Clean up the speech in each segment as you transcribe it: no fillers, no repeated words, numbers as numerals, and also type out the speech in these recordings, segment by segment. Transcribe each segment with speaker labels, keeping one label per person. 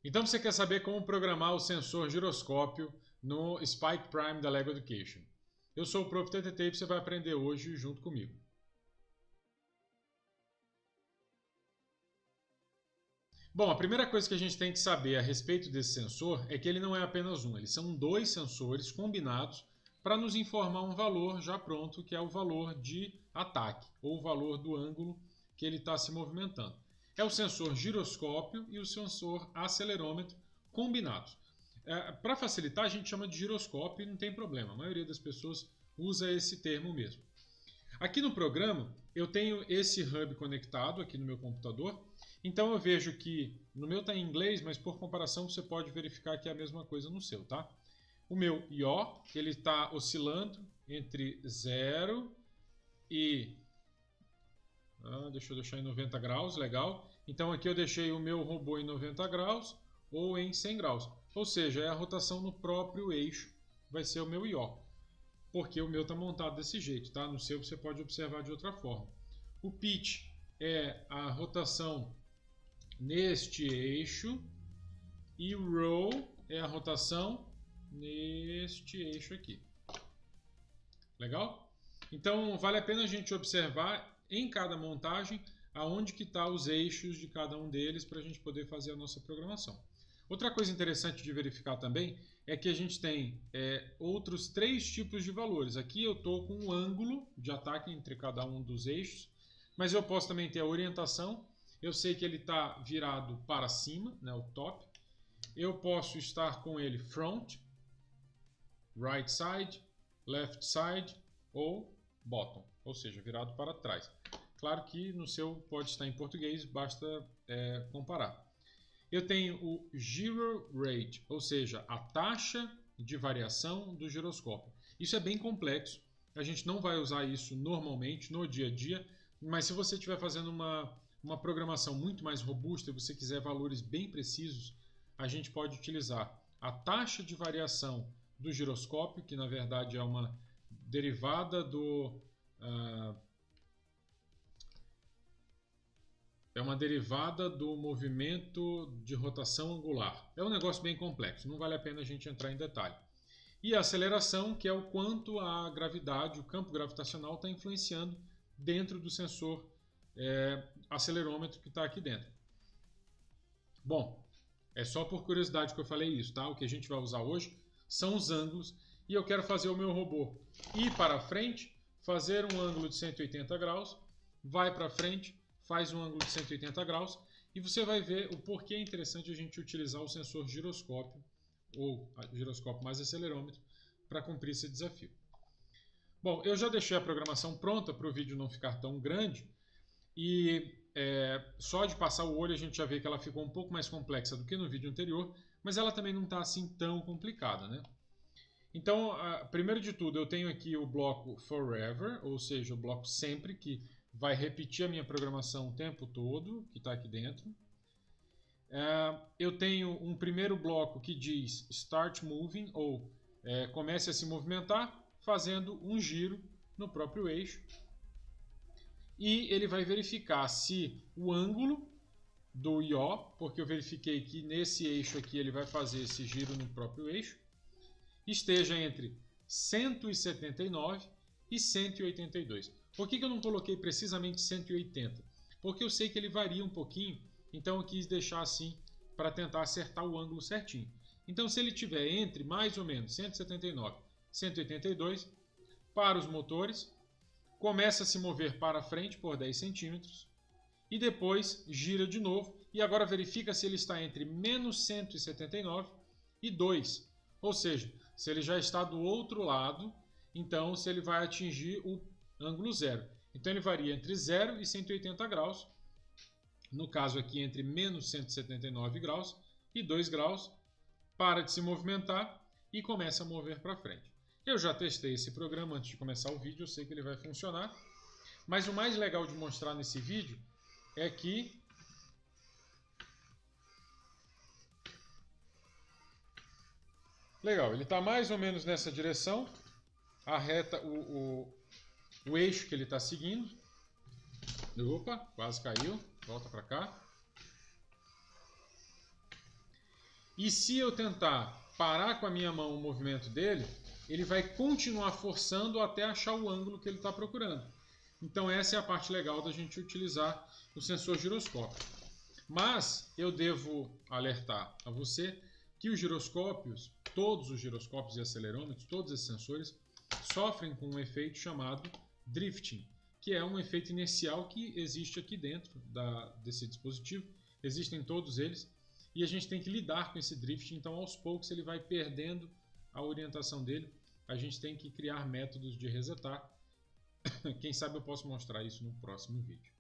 Speaker 1: Então você quer saber como programar o sensor giroscópio no Spike Prime da LEGO Education. Eu sou o Prof. TTT e você vai aprender hoje junto comigo. Bom, a primeira coisa que a gente tem que saber a respeito desse sensor é que ele não é apenas um, eles são dois sensores combinados para nos informar um valor já pronto, que é o valor de ataque, ou o valor do ângulo que ele está se movimentando. É o sensor giroscópio e o sensor acelerômetro combinados. Para facilitar, a gente chama de giroscópio e não tem problema, a maioria das pessoas usa esse termo mesmo. Aqui no programa, eu tenho esse hub conectado aqui no meu computador, então eu vejo que no meu está em inglês, mas por comparação você pode verificar que é a mesma coisa no seu, tá? O meu I.O., ele está oscilando entre 0 e... deixa eu deixar em 90 graus, legal. Então aqui eu deixei o meu robô em 90 graus ou em 100 graus. Ou seja, é a rotação no próprio eixo, vai ser o meu I.O. Porque o meu está montado desse jeito, tá? No seu você pode observar de outra forma. O pitch é a rotação neste eixo e o roll é a rotação neste eixo aqui. Legal? Então vale a pena a gente observar em cada montagem aonde que está os eixos de cada um deles para a gente poder fazer a nossa programação. Outra coisa interessante de verificar também é que a gente tem outros 3 tipos de valores. Aqui eu estou com um ângulo de ataque entre cada um dos eixos, mas eu posso também ter a orientação. Eu sei que ele está virado para cima, né, o top. Eu posso estar com ele front, right side, left side ou bottom, ou seja, virado para trás. Claro que no seu pode estar em português, basta comparar. Eu tenho o Gyro Rate, ou seja, a taxa de variação do giroscópio. Isso é bem complexo, a gente não vai usar isso normalmente no dia a dia, mas se você estiver fazendo uma programação muito mais robusta e você quiser valores bem precisos, a gente pode utilizar a taxa de variação do giroscópio, que na verdade é uma derivada do... é uma derivada do movimento de rotação angular. É um negócio bem complexo, não vale a pena a gente entrar em detalhe. E a aceleração, que é o quanto a gravidade, o campo gravitacional está influenciando dentro do sensor acelerômetro que está aqui dentro. Bom, é só por curiosidade que eu falei isso, tá? O que a gente vai usar hoje são os ângulos e eu quero fazer o meu robô ir para frente, fazer um ângulo de 180 graus, vai para frente, faz um ângulo de 180 graus e você vai ver o porquê é interessante a gente utilizar o sensor giroscópio ou giroscópio mais acelerômetro para cumprir esse desafio. Bom, eu já deixei a programação pronta para o vídeo não ficar tão grande e só de passar o olho a gente já vê que ela ficou um pouco mais complexa do que no vídeo anterior, mas ela também não está assim tão complicada, né? Então, primeiro de tudo, eu tenho aqui o bloco forever, ou seja, o bloco sempre, que vai repetir a minha programação o tempo todo, que está aqui dentro. Eu tenho um primeiro bloco que diz Start Moving, ou comece a se movimentar, fazendo um giro no próprio eixo. E ele vai verificar se o ângulo do I.O., porque eu verifiquei que nesse eixo aqui ele vai fazer esse giro no próprio eixo, esteja entre 179 e 182. Por que eu não coloquei precisamente 180? Porque eu sei que ele varia um pouquinho, então eu quis deixar assim para tentar acertar o ângulo certinho. Então se ele estiver entre mais ou menos 179 e 182, para os motores, começa a se mover para frente por 10 centímetros e depois gira de novo e agora verifica se ele está entre menos 179 e 2. Ou seja, se ele já está do outro lado, então se ele vai atingir o ângulo zero. Então ele varia entre 0 e 180 graus, no caso aqui entre menos 179 graus e 2 graus, para de se movimentar e começa a mover para frente. Eu já testei esse programa antes de começar o vídeo, eu sei que ele vai funcionar, mas o mais legal de mostrar nesse vídeo é que legal, ele está mais ou menos nessa direção, a reta, o eixo que ele está seguindo. Opa, quase caiu, volta para cá. E se eu tentar parar com a minha mão o movimento dele, ele vai continuar forçando até achar o ângulo que ele está procurando. Então essa é a parte legal da gente utilizar o sensor giroscópio. Mas eu devo alertar a você que os giroscópios, todos os giroscópios e acelerômetros, todos esses sensores, sofrem com um efeito chamado drifting, que é um efeito inercial que existe aqui dentro desse dispositivo. Existem todos eles e a gente tem que lidar com esse drifting, então aos poucos ele vai perdendo a orientação dele. A gente tem que criar métodos de resetar. Quem sabe eu posso mostrar isso no próximo vídeo.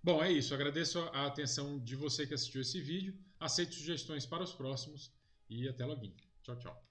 Speaker 1: Bom, é isso. Agradeço a atenção de você que assistiu esse vídeo. Aceito sugestões para os próximos e até logo. Tchau, tchau.